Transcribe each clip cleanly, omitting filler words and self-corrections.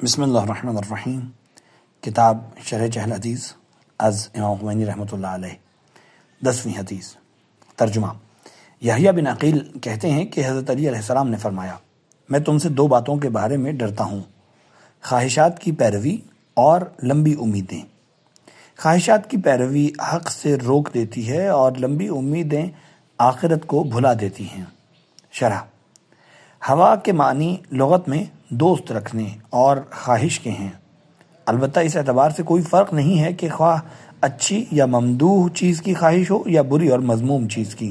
بسم اللہ الرحمن الرحیم۔ کتاب شرح چہل حدیث از امام خمینی رحمۃ اللہ علیہ، 10ویں حدیث۔ ترجمہ۔ یحییٰ بن عقیل کہتے ہیں کہ حضرت علی علیہ السلام نے فرمایا، میں تم سے دو باتوں کے بارے میں ڈرتا ہوں، خواہشات کی پیروی اور لمبی امیدیں۔ خواہشات کی پیروی حق سے روک دیتی ہے اور لمبی امیدیں آخرت کو بھلا دیتی ہیں۔ شرح۔ ہوا کے معنی لغت میں دوست رکھنے اور خواہش کے ہیں، البتہ اس اعتبار سے کوئی فرق نہیں ہے کہ خواہ اچھی یا ممدوح چیز کی خواہش ہو یا بری اور مذموم چیز کی،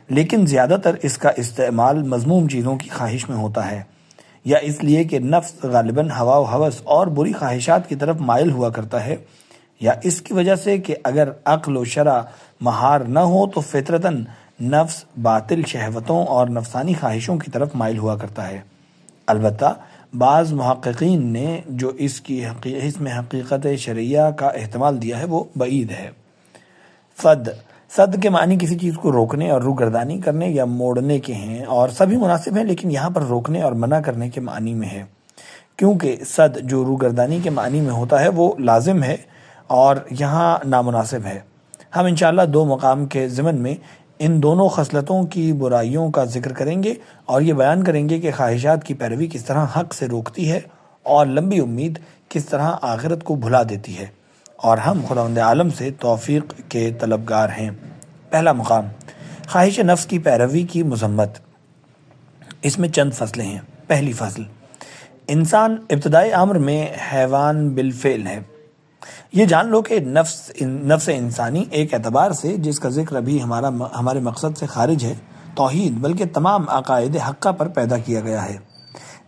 لیکن زیادہ تر اس کا استعمال مذموم چیزوں کی خواہش میں ہوتا ہے، یا اس لیے کہ نفس غالباً ہوا و ہوس اور بری خواہشات کی طرف مائل ہوا کرتا ہے، یا اس کی وجہ سے کہ اگر عقل و شرع مہار نہ ہو تو فطرتاً نفس باطل شہوتوں اور نفسانی خواہشوں کی طرف مائل ہوا کرتا ہے۔ البتہ بعض محققین نے جو اس میں حقیقت شرعیہ کا احتمال دیا ہے وہ بعید ہے۔ صد کے معنی کسی چیز کو روکنے اور روگردانی کرنے یا موڑنے کے ہیں، اور سبھی مناسب ہیں، لیکن یہاں پر روکنے اور منع کرنے کے معنی میں ہے، کیونکہ صد جو روگردانی کے معنی میں ہوتا ہے وہ لازم ہے اور یہاں نامناسب ہے۔ ہم انشاءاللہ دو مقام کے ضمن میں ان دونوں خصلتوں کی برائیوں کا ذکر کریں گے اور یہ بیان کریں گے کہ خواہشات کی پیروی کس طرح حق سے روکتی ہے اور لمبی امید کس طرح آخرت کو بھلا دیتی ہے، اور ہم خداوند عالم سے توفیق کے طلبگار ہیں۔ پہلا مقام، خواہش نفس کی پیروی کی مذمت۔ اس میں چند فصلیں ہیں۔ پہلی فصل، انسان ابتدائی امر میں حیوان بالفعل ہے۔ یہ جان لو کہ نفس انسانی ایک اعتبار سے، جس کا ذکر ابھی ہمارے مقصد سے خارج ہے، توحید بلکہ تمام عقائد حقہ پر پیدا کیا گیا ہے،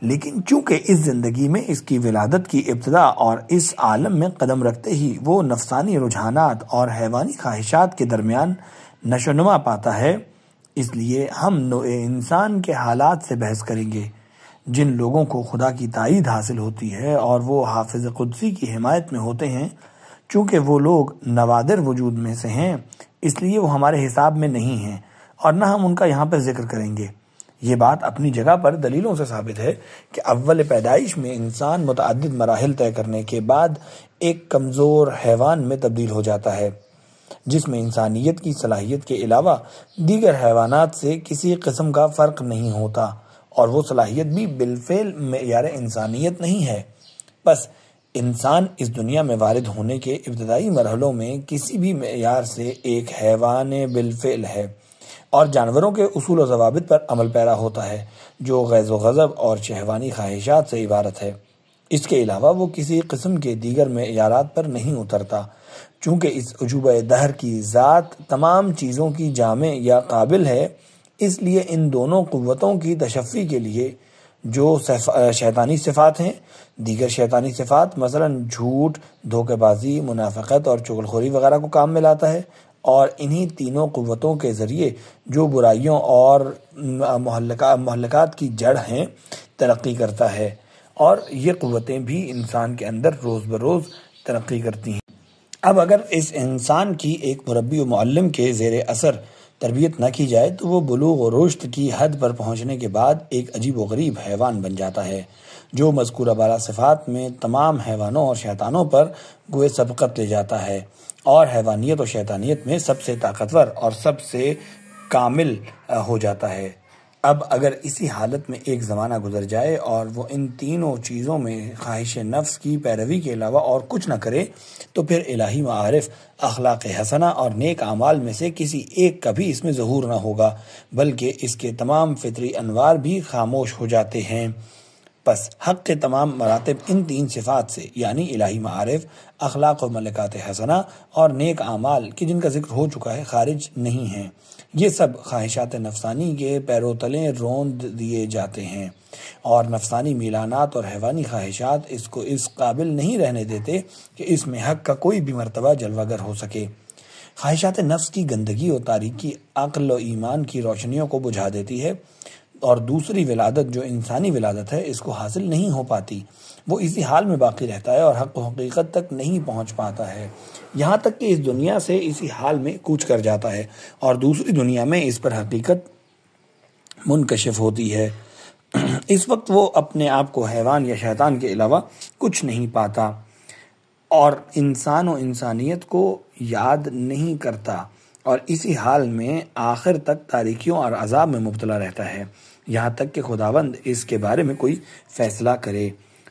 لیکن چونکہ اس زندگی میں اس کی ولادت کی ابتدا اور اس عالم میں قدم رکھتے ہی وہ نفسانی رجحانات اور حیوانی خواہشات کے درمیان نشو و نما پاتا ہے، اس لیے ہم نوع انسان کے حالات سے بحث کریں گے۔ جن لوگوں کو خدا کی تائید حاصل ہوتی ہے اور وہ حافظ قدسی کی حمایت میں ہوتے ہیں، چونکہ وہ لوگ نوادر وجود میں سے ہیں، اس لیے وہ ہمارے حساب میں نہیں ہیں اور نہ ہم ان کا یہاں پر ذکر کریں گے۔ یہ بات اپنی جگہ پر دلیلوں سے ثابت ہے کہ اول پیدائش میں انسان متعدد مراحل طے کرنے کے بعد ایک کمزور حیوان میں تبدیل ہو جاتا ہے، جس میں انسانیت کی صلاحیت کے علاوہ دیگر حیوانات سے کسی قسم کا فرق نہیں ہوتا، اور وہ صلاحیت بھی بالفعل معیار انسانیت نہیں ہے۔ بس انسان اس دنیا میں وارد ہونے کے ابتدائی مرحلوں میں کسی بھی معیار سے ایک حیوان بالفعل ہے اور جانوروں کے اصول و ضوابط پر عمل پیرا ہوتا ہے، جو غیظ و غضب اور شہوانی خواہشات سے عبارت ہے۔ اس کے علاوہ وہ کسی قسم کے دیگر معیارات پر نہیں اترتا، چونکہ اس عجوبہ دہر کی ذات تمام چیزوں کی جامع یا قابل ہے۔ اس لیے ان دونوں قوتوں کی تشفی کے لیے جو شیطانی صفات ہیں، دیگر شیطانی صفات مثلا جھوٹ، دھوکے بازی، منافقت اور چغلخوری وغیرہ کو کام میں لاتا ہے، اور انہی تینوں قوتوں کے ذریعے جو برائیوں اور مہلکات کی جڑ ہیں ترقی کرتا ہے، اور یہ قوتیں بھی انسان کے اندر روز بروز ترقی کرتی ہیں۔ اب اگر اس انسان کی ایک مربی و معلم کے زیر اثر تربیت نہ کی جائے تو وہ بلوغ و رشد کی حد پر پہنچنے کے بعد ایک عجیب و غریب حیوان بن جاتا ہے، جو مذکورہ بالا صفات میں تمام حیوانوں اور شیطانوں پر گوئے سبقت لے جاتا ہے، اور حیوانیت و شیطانیت میں سب سے طاقتور اور سب سے کامل ہو جاتا ہے۔ اب اگر اسی حالت میں ایک زمانہ گزر جائے اور وہ ان تینوں چیزوں میں خواہش نفس کی پیروی کے علاوہ اور کچھ نہ کرے، تو پھر الہی معارف، اخلاق حسنہ اور نیک اعمال میں سے کسی ایک کا بھی اس میں ظہور نہ ہوگا، بلکہ اس کے تمام فطری انوار بھی خاموش ہو جاتے ہیں۔ پس حق کے تمام مراتب ان تین صفات سے، یعنی الہی معارف، اخلاق و ملکات حسنہ اور نیک اعمال کی جن کا ذکر ہو چکا ہے، خارج نہیں ہیں۔ یہ سب خواہشات نفسانی کے پیرو تلے روند دیے جاتے ہیں، اور نفسانی میلانات اور حیوانی خواہشات اس کو اس قابل نہیں رہنے دیتے کہ اس میں حق کا کوئی بھی مرتبہ جلوہ گر ہو سکے۔ خواہشات نفس کی گندگی و تاریکی عقل و ایمان کی روشنیوں کو بجھا دیتی ہے، اور دوسری ولادت جو انسانی ولادت ہے اس کو حاصل نہیں ہو پاتی، وہ اسی حال میں باقی رہتا ہے اور حق و حقیقت تک نہیں پہنچ پاتا ہے، یہاں تک کہ اس دنیا سے اسی حال میں کوچ کر جاتا ہے اور دوسری دنیا میں اس پر حقیقت منکشف ہوتی ہے۔ اس وقت وہ اپنے آپ کو حیوان یا شیطان کے علاوہ کچھ نہیں پاتا اور انسان و انسانیت کو یاد نہیں کرتا، اور اسی حال میں آخر تک تاریکیوں اور عذاب میں مبتلا رہتا ہے، یہاں تک کہ خداوند اس کے بارے میں کوئی فیصلہ کرے۔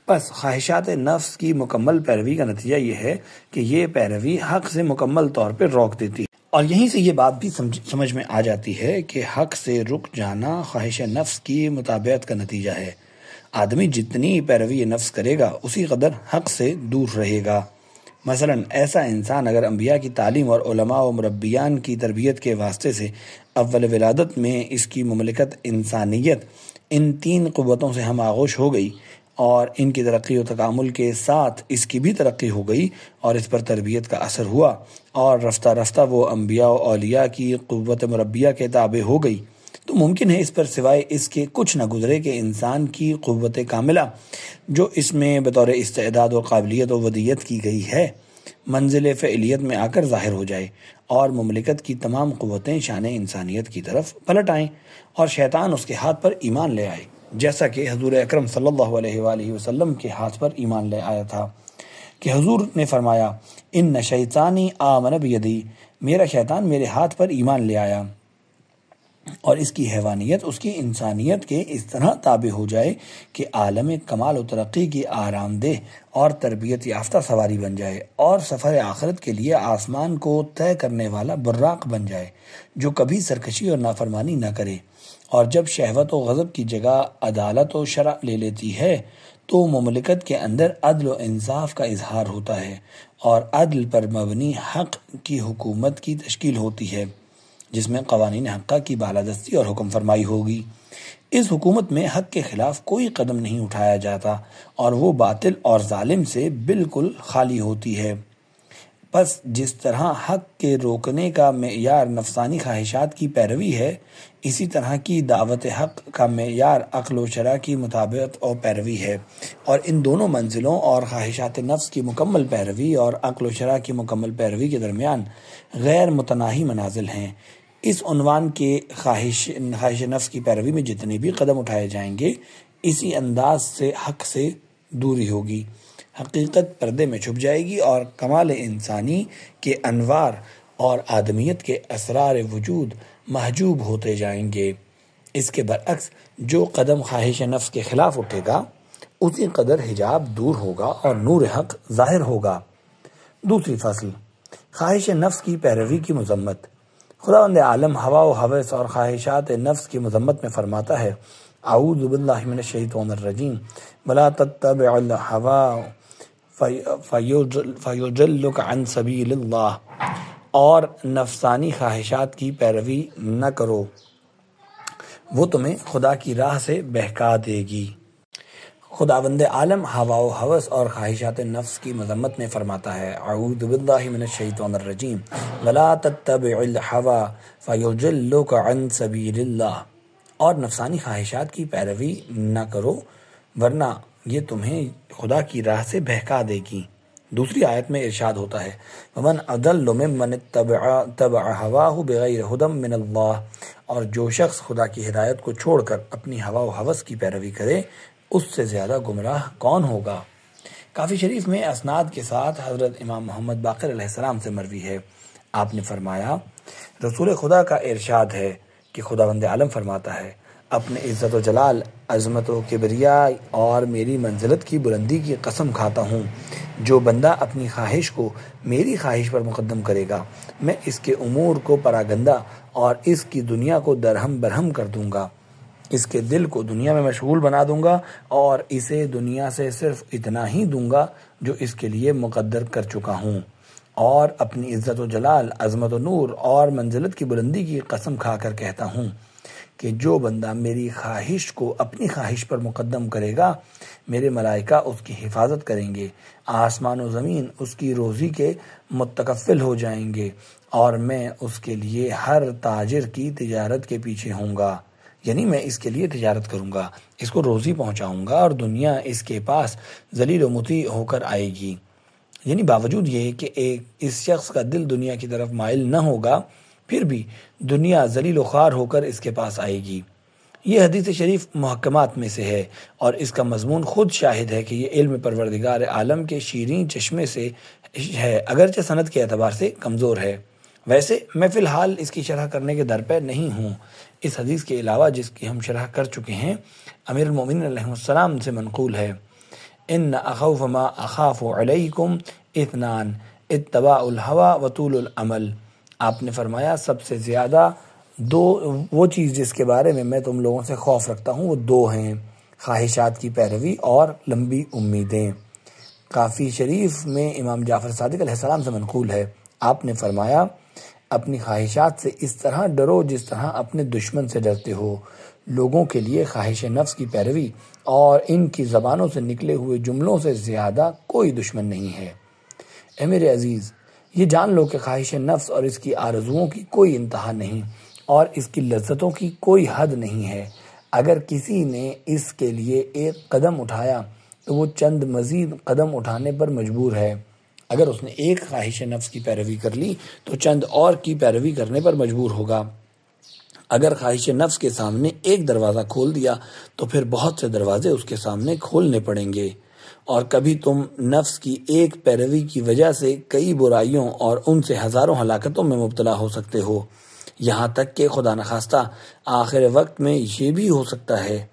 بس خواہشات نفس کی مکمل پیروی کا نتیجہ یہ ہے کہ یہ پیروی حق سے مکمل طور پر روک دیتی ہے، اور یہیں سے یہ بات بھی سمجھ میں آ جاتی ہے کہ حق سے رک جانا خواہش نفس کی مطابقت کا نتیجہ ہے۔ آدمی جتنی پیروی نفس کرے گا اسی قدر حق سے دور رہے گا۔ مثلا ایسا انسان اگر انبیاء کی تعلیم اور علماء و مربیان کی تربیت کے واسطے سے اول ولادت میں اس کی مملکت انسانیت ان 3 قوتوں سے ہم آغوش ہو گئی، اور ان کی ترقی و تکامل کے ساتھ اس کی بھی ترقی ہو گئی اور اس پر تربیت کا اثر ہوا، اور رفتہ رفتہ وہ انبیاء و اولیاء کی قوت مربیہ کے تابع ہو گئی، تو ممکن ہے اس پر سوائے اس کے کچھ نہ گزرے کہ انسان کی قوت کاملہ جو اس میں بطور استعداد و قابلیت و ودیت کی گئی ہے منزل فعلیت میں آ کر ظاہر ہو جائے، اور مملکت کی تمام قوتیں شان انسانیت کی طرف پلٹ آئیں، اور شیطان اس کے ہاتھ پر ایمان لے آئے، جیسا کہ حضور اکرم صلی اللہ علیہ وآلہ وسلم کے ہاتھ پر ایمان لے آیا تھا کہ حضور نے فرمایا ان شیطانی آمن بیدی، میرا شیطان میرے ہاتھ پر ایمان لے آیا، اور اس کی حیوانیت اس کی انسانیت کے اس طرح تابع ہو جائے کہ عالم کمال و ترقی کی آرام دہ اور تربیت یافتہ سواری بن جائے، اور سفر آخرت کے لیے آسمان کو طے کرنے والا براق بن جائے جو کبھی سرکشی اور نافرمانی نہ کرے۔ اور جب شہوت و غضب کی جگہ عدالت و شرع لے لیتی ہے تو مملکت کے اندر عدل و انصاف کا اظہار ہوتا ہے، اور عدل پر مبنی حق کی حکومت کی تشکیل ہوتی ہے جس میں قوانین حقہ کی بالادستی اور حکم فرمائی ہوگی۔ اس حکومت میں حق کے خلاف کوئی قدم نہیں اٹھایا جاتا، اور وہ باطل اور ظالم سے بالکل خالی ہوتی ہے۔ بس جس طرح حق کے روکنے کا معیار نفسانی خواہشات کی پیروی ہے، اسی طرح کی دعوت حق کا معیار عقل و شرع کی مطابقت اور پیروی ہے، اور ان دونوں منزلوں اور خواہشات نفس کی مکمل پیروی اور عقل و شرع کی مکمل پیروی کے درمیان غیر متناہی منازل ہیں۔ اس عنوان کے خواہش نفس کی پیروی میں جتنے بھی قدم اٹھائے جائیں گے اسی انداز سے حق سے دوری ہوگی، حقیقت پردے میں چھپ جائے گی، اور کمال انسانی کے انوار اور آدمیت کے اسرار وجود محجوب ہوتے جائیں گے۔ اس کے برعکس جو قدم خواہش نفس کے خلاف اٹھے گا اسی قدر حجاب دور ہوگا اور نور حق ظاہر ہوگا۔ دوسری فصل، خواہش نفس کی پیروی کی مذمت۔ خداوند عالم ہوا و ہوس اور خواہشات نفس کی مذمت میں فرماتا ہے اعوذ باللہ من الشیطان الرجیم ولا تتبع الہوا فیضلک عن سبیل اللہ، اور نفسانی خواہشات کی پیروی نہ کرو، وہ تمہیں خدا کی راہ سے بہکا دے گی۔ خداوند عالم ہوا و ہوس اور خواہشات نفس کی مذمت میں فرماتا ہے اعوذ باللہ من الشیطان الرجیم ولا تتبع الہوا فیضلک عن سبیل اللہ، اور نفسانی خواہشات کی پیروی نہ کرو ورنہ یہ تمہیں خدا کی راہ سے بہکا دے گی۔ دوسری آیت میں ارشاد ہوتا ہے ومن اضل ممن اتبع ہواہ بغیر ہدی من اللہ، اور جو شخص خدا کی ہدایت کو چھوڑ کر اپنی ہوا و ہوس کی پیروی کرے اس سے زیادہ گمراہ کون ہوگا۔ کافی شریف میں اسناد کے ساتھ حضرت امام محمد باقر علیہ السلام سے مروی ہے، آپ نے فرمایا رسول خدا کا ارشاد ہے کہ خداوند عالم فرماتا ہے اپنے عزت و جلال، عظمت و کبریاء اور میری منزلت کی بلندی کی قسم کھاتا ہوں، جو بندہ اپنی خواہش کو میری خواہش پر مقدم کرے گا میں اس کے امور کو پراگندہ اور اس کی دنیا کو درہم برہم کر دوں گا، اس کے دل کو دنیا میں مشغول بنا دوں گا، اور اسے دنیا سے صرف اتنا ہی دوں گا جو اس کے لیے مقدر کر چکا ہوں، اور اپنی عزت و جلال، عظمت و نور اور منزلت کی بلندی کی قسم کھا کر کہتا ہوں کہ جو بندہ میری خواہش کو اپنی خواہش پر مقدم کرے گا میرے ملائکہ اس کی حفاظت کریں گے، آسمان و زمین اس کی روزی کے متکفل ہو جائیں گے، اور میں اس کے لیے ہر تاجر کی تجارت کے پیچھے ہوں گا، یعنی میں اس کے لیے تجارت کروں گا، اس کو روزی پہنچاؤں گا، اور دنیا اس کے پاس ذلیل و مطیع ہو کر آئے گی، یعنی باوجود یہ کہ اس شخص کا دل دنیا کی طرف مائل نہ ہوگا پھر بھی دنیا ذلیل و خوار ہو کر اس کے پاس آئے گی۔ یہ حدیث شریف محکمات میں سے ہے اور اس کا مضمون خود شاہد ہے کہ یہ علم پروردگار عالم کے شیریں چشمے سے ہے، اگرچہ سند کے اعتبار سے کمزور ہے۔ ویسے میں فی الحال اس کی شرح کرنے کے درپے نہیں ہوں۔ اس حدیث کے علاوہ جس کی ہم شرح کر چکے ہیں امیر المومنین علیہ السلام سے منقول ہے، ان اخوف ما اخاف علیکم اثنان اتباع الہوی وطول العمل۔ آپ نے فرمایا سب سے زیادہ وہ چیز جس کے بارے میں تم لوگوں سے خوف رکھتا ہوں وہ دو ہیں، خواہشات کی پیروی اور لمبی امیدیں۔ کافی شریف میں امام جعفر صادق علیہ السلام سے منقول ہے، آپ نے فرمایا اپنی خواہشات سے اس طرح ڈرو جس طرح اپنے دشمن سے ڈرتے ہو۔ لوگوں کے لیے خواہش نفس کی پیروی اور ان کی زبانوں سے نکلے ہوئے جملوں سے زیادہ کوئی دشمن نہیں ہے۔ اے میرے عزیز، یہ جان لو کہ خواہش نفس اور اس کی آرزوؤں کی کوئی انتہا نہیں اور اس کی لذتوں کی کوئی حد نہیں ہے۔ اگر کسی نے اس کے لیے ایک قدم اٹھایا تو وہ چند مزید قدم اٹھانے پر مجبور ہے۔ اگر اس نے ایک خواہش نفس کی پیروی کر لی تو چند اور کی پیروی کرنے پر مجبور ہوگا۔ اگر خواہش نفس کے سامنے ایک دروازہ کھول دیا تو پھر بہت سے دروازے اس کے سامنے کھولنے پڑیں گے، اور کبھی تم نفس کی ایک پیروی کی وجہ سے کئی برائیوں اور ان سے ہزاروں ہلاکتوں میں مبتلا ہو سکتے ہو، یہاں تک کہ خدا نخواستہ آخر وقت میں یہ بھی ہو سکتا ہے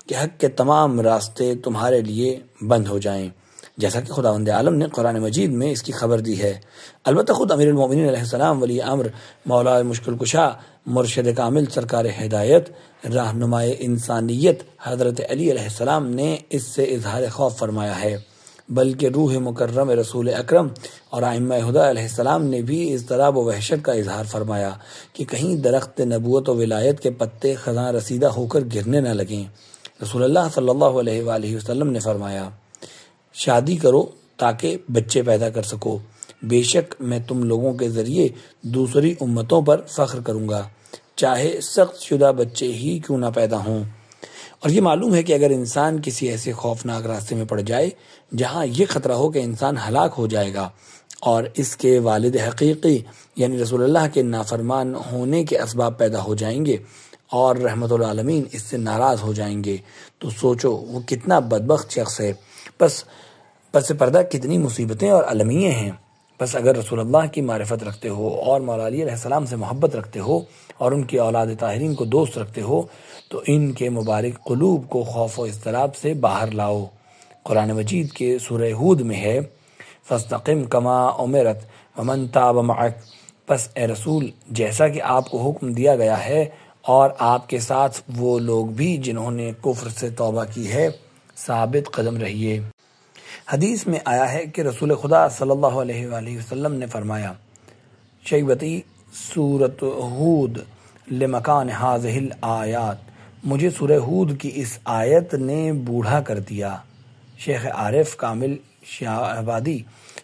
کہ حق کے تمام راستے تمہارے لیے بند ہو جائیں، جیسا کہ خداوند عالم نے قرآن مجید میں اس کی خبر دی ہے۔ البتہ خود امیر المومنین علیہ السلام ولی امر مولا مشکل کشا مرشد کامل سرکار ہدایت رہنمائے انسانیت حضرت علی علیہ السلام نے اس سے اظہار خوف فرمایا ہے، بلکہ روح مکرم رسول اکرم اور ائمہ ہدی علیہ السلام نے بھی اضطراب و وحشت کا اظہار فرمایا کہ کہیں درخت نبوت و ولایت کے پتے خزاں رسیدہ ہو کر گرنے نہ لگیں۔ رسول اللہ صلی اللہ علیہ وآلہ وسلم نے فرمایا، شادی کرو تاکہ بچے پیدا کر سکو، بے شک میں تم لوگوں کے ذریعے دوسری امتوں پر فخر کروں گا، چاہے سخت شدہ بچے ہی کیوں نہ پیدا ہوں۔ اور یہ معلوم ہے کہ اگر انسان کسی ایسے خوفناک راستے میں پڑ جائے جہاں یہ خطرہ ہو کہ انسان ہلاک ہو جائے گا اور اس کے والد حقیقی یعنی رسول اللہ کے نافرمان ہونے کے اسباب پیدا ہو جائیں گے اور رحمت العالمین اس سے ناراض ہو جائیں گے، تو سوچو وہ کتنا بدبخت شخص ہے، پس پردہ کتنی مصیبتیں اور المیے ہیں۔ بس اگر رسول اللہ کی معرفت رکھتے ہو اور مولا علی علیہ السلام سے محبت رکھتے ہو اور ان کی اولاد طاہرین کو دوست رکھتے ہو تو ان کے مبارک قلوب کو خوف و اضطراب سے باہر لاؤ۔ قرآن مجید کے سورہ ہود میں ہے، فاستقم کما امرت ومن تاب معک، پس اے رسول جیسا کہ آپ کو حکم دیا گیا ہے اور آپ کے ساتھ وہ لوگ بھی جنہوں نے کفر سے توبہ کی ہے، ثابت قدم رہیے۔ حدیث میں آیا ہے کہ رسول خدا صلی اللہ علیہ وآلہ وسلم نے فرمایا، شیبتی سورۃ ہود لمکان ہذہ الآیات، مجھے سورہ ہود کی اس آیت نے بوڑھا کر دیا۔ شیخ عارف کامل شاہبادی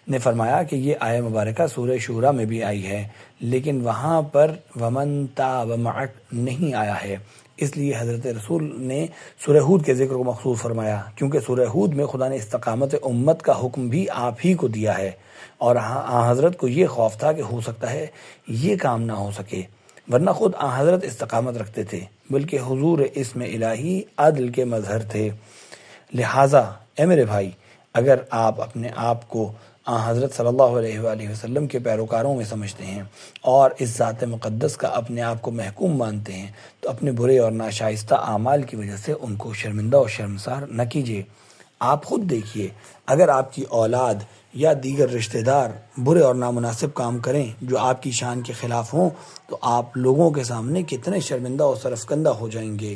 نے فرمایا کہ یہ آیہ مبارکہ سورہ شورا میں بھی آئی ہے، لیکن وہاں پر ومن تاب معک نہیں آیا ہے، اس لیے حضرت رسول نے سورہ ہود کے ذکر کو مخصوص فرمایا، کیونکہ سورہ ہود میں خدا نے استقامت امت کا حکم بھی آپ ہی کو دیا ہے، اور حضرت کو یہ خوف تھا کہ ہو سکتا ہے یہ کام نہ ہو سکے، ورنہ خود حضرت استقامت رکھتے تھے، بلکہ حضور اسم الہی عدل کے مظہر تھے۔ لہٰذا اے میرے بھائی، اگر آپ اپنے آپ کو حضرت صلی اللہ علیہ وآلہ وسلم کے پیروکاروں میں سمجھتے ہیں اور اس ذات مقدس کا اپنے آپ کو محکوم مانتے ہیں تو اپنے برے اور ناشائستہ اعمال کی وجہ سے ان کو شرمندہ اور شرمسار نہ کیجیے۔ آپ خود دیکھیے، اگر آپ کی اولاد یا دیگر رشتہ دار برے اور نامناسب کام کریں جو آپ کی شان کے خلاف ہوں تو آپ لوگوں کے سامنے کتنے شرمندہ اور سرفکندہ ہو جائیں گے۔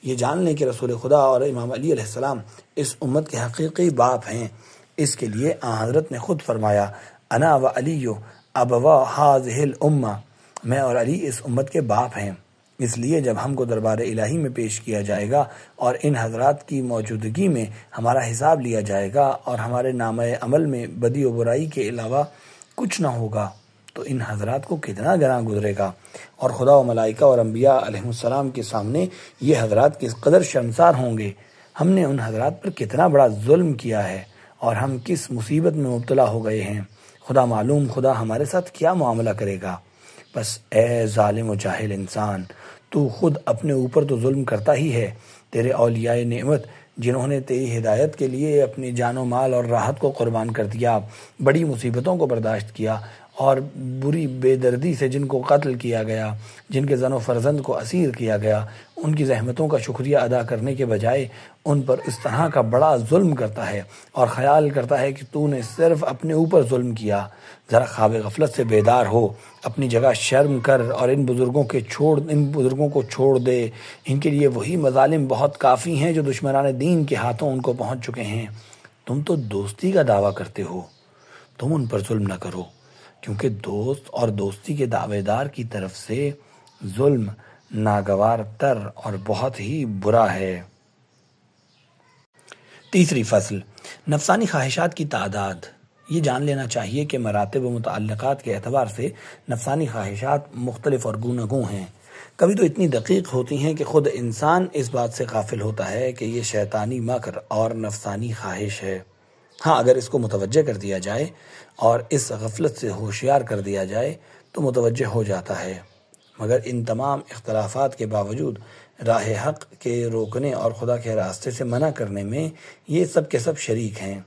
یہ جان لیں کہ رسول خدا اور امام علی علیہ السلام اس امت کے حقیقی باپ ہیں۔ اس کے لیے حضرت نے خود فرمایا، انا و علی ابوا ہذہ الامہ، میں اور علی اس امت کے باپ ہیں۔ اس لیے جب ہم کو دربار الہی میں پیش کیا جائے گا اور ان حضرات کی موجودگی میں ہمارا حساب لیا جائے گا اور ہمارے نامہ عمل میں بدی و برائی کے علاوہ کچھ نہ ہوگا تو ان حضرات کو کتنا گراں گزرے گا، اور خدا و ملائکہ اور انبیاء علیہ السلام کے سامنے یہ حضرات کس قدر شرمسار ہوں گے۔ ہم نے ان حضرات پر کتنا بڑا ظلم کیا ہے اور ہم کس مصیبت میں مبتلا ہو گئے ہیں، خدا معلوم خدا ہمارے ساتھ کیا معاملہ کرے گا۔ بس اے ظالم و جاہل انسان، تو خود اپنے اوپر تو ظلم کرتا ہی ہے، تیرے اولیاء نعمت جنہوں نے تیری ہدایت کے لیے اپنی جان و مال اور راحت کو قربان کر دیا، بڑی مصیبتوں کو برداشت کیا اور بری بے دردی سے جن کو قتل کیا گیا، جن کے زن و فرزند کو اسیر کیا گیا، ان کی زحمتوں کا شکریہ ادا کرنے کے بجائے ان پر اس طرح کا بڑا ظلم کرتا ہے اور خیال کرتا ہے کہ تو نے صرف اپنے اوپر ظلم کیا۔ ذرا خواب غفلت سے بیدار ہو، اپنی جگہ شرم کر اور ان بزرگوں کو چھوڑ دے۔ ان کے لیے وہی مظالم بہت کافی ہیں جو دشمنان دین کے ہاتھوں ان کو پہنچ چکے ہیں۔ تم تو دوستی کا دعویٰ کرتے ہو، تم ان پر ظلم نہ کرو، کیونکہ دوست اور دوستی کے دعوے دار کی طرف سے ظلم ناگوار تر اور بہت ہی برا ہے۔ تیسری فصل، نفسانی خواہشات کی تعداد۔ یہ جان لینا چاہیے کہ مراتب و متعلقات کے اعتبار سے نفسانی خواہشات مختلف اور گوناگوں ہیں۔ کبھی تو اتنی دقیق ہوتی ہیں کہ خود انسان اس بات سے غافل ہوتا ہے کہ یہ شیطانی مکر اور نفسانی خواہش ہے۔ ہاں، اگر اس کو متوجہ کر دیا جائے اور اس غفلت سے ہوشیار کر دیا جائے تو متوجہ ہو جاتا ہے، مگر ان تمام اختلافات کے باوجود راہ حق کے روکنے اور خدا کے راستے سے منع کرنے میں یہ سب کے سب شریک ہیں،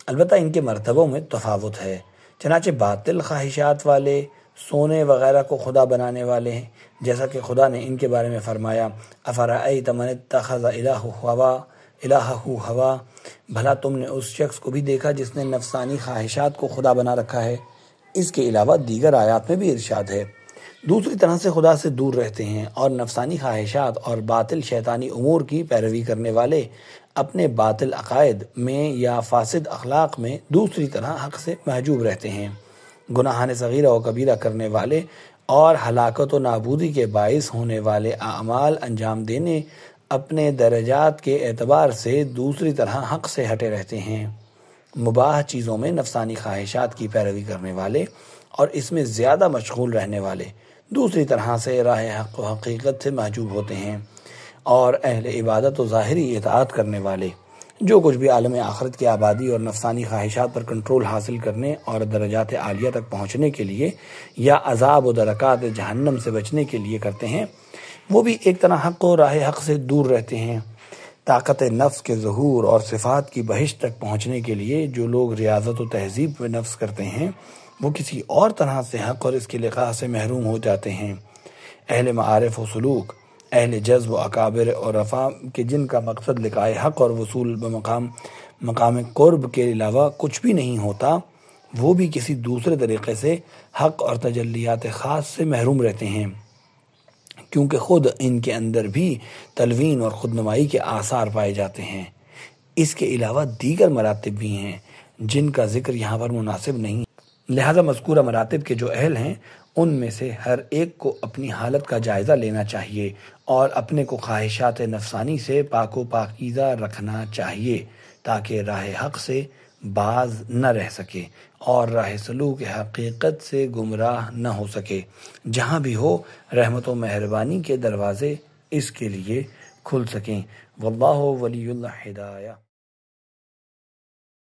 البتہ ان کے مرتبوں میں تفاوت ہے۔ چنانچہ باطل خواہشات والے سونے وغیرہ کو خدا بنانے والے ہیں، جیسا کہ خدا نے ان کے بارے میں فرمایا، افرأیت من اتخذ الہہ ہوا، بھلا تم نے اس شخص کو بھی دیکھا جس نے نفسانی خواہشات کو خدا بنا رکھا ہے۔ اس کے علاوہ دیگر آیات میں بھی ارشاد ہے، دوسری طرح سے خدا سے دور رہتے ہیں اور نفسانی خواہشات اور باطل شیطانی امور کی پیروی کرنے والے اپنے باطل عقائد میں یا فاسد اخلاق میں دوسری طرح حق سے محجوب رہتے ہیں۔ گناہان صغیرہ و کبیرہ کرنے والے اور ہلاکت و نابودی کے باعث ہونے والے اعمال انجام دینے اپنے درجات کے اعتبار سے دوسری طرح حق سے ہٹے رہتے ہیں۔ مباح چیزوں میں نفسانی خواہشات کی پیروی کرنے والے اور اس میں زیادہ مشغول رہنے والے دوسری طرح سے راہ حق و حقیقت سے محجوب ہوتے ہیں، اور اہل عبادت و ظاہری اطاعت کرنے والے جو کچھ بھی عالم آخرت کی آبادی اور نفسانی خواہشات پر کنٹرول حاصل کرنے اور درجات عالیہ تک پہنچنے کے لیے یا عذاب و درکات جہنم سے بچنے کے لیے کرتے ہیں، وہ بھی ایک طرح حق و راہ حق سے دور رہتے ہیں۔ طاقت نفس کے ظہور اور صفات کی بہشت تک پہنچنے کے لیے جو لوگ ریاضت و تہذیب میں نفس کرتے ہیں، وہ کسی اور طرح سے حق اور اس کی لقاء سے محروم ہو جاتے ہیں۔ اہل معارف و سلوک، اہل جذب و اکابر اور رفع کے جن کا مقصد لقاء حق اور وصول مقام قرب کے علاوہ کچھ بھی نہیں ہوتا، وہ بھی کسی دوسرے طریقے سے حق اور تجلیات خاص سے محروم رہتے ہیں، کیونکہ خود ان کے اندر بھی تلوین اور خودنمائی کے آثار پائے جاتے ہیں۔ اس کے علاوہ دیگر مراتب بھی ہیں جن کا ذکر یہاں پر مناسب نہیں، لہذا مذکورہ مراتب کے جو اہل ہیں ان میں سے ہر ایک کو اپنی حالت کا جائزہ لینا چاہیے اور اپنے کو خواہشات نفسانی سے پاک و پاکیزہ رکھنا چاہیے، تاکہ راہ حق سے باز نہ رہ سکے اور راہ سلوک حقیقت سے گمراہ نہ ہو سکے۔ جہاں بھی ہو رحمت و مہربانی کے دروازے اس کے لیے کھل سکیں۔ واللہ ولی الہدایہ۔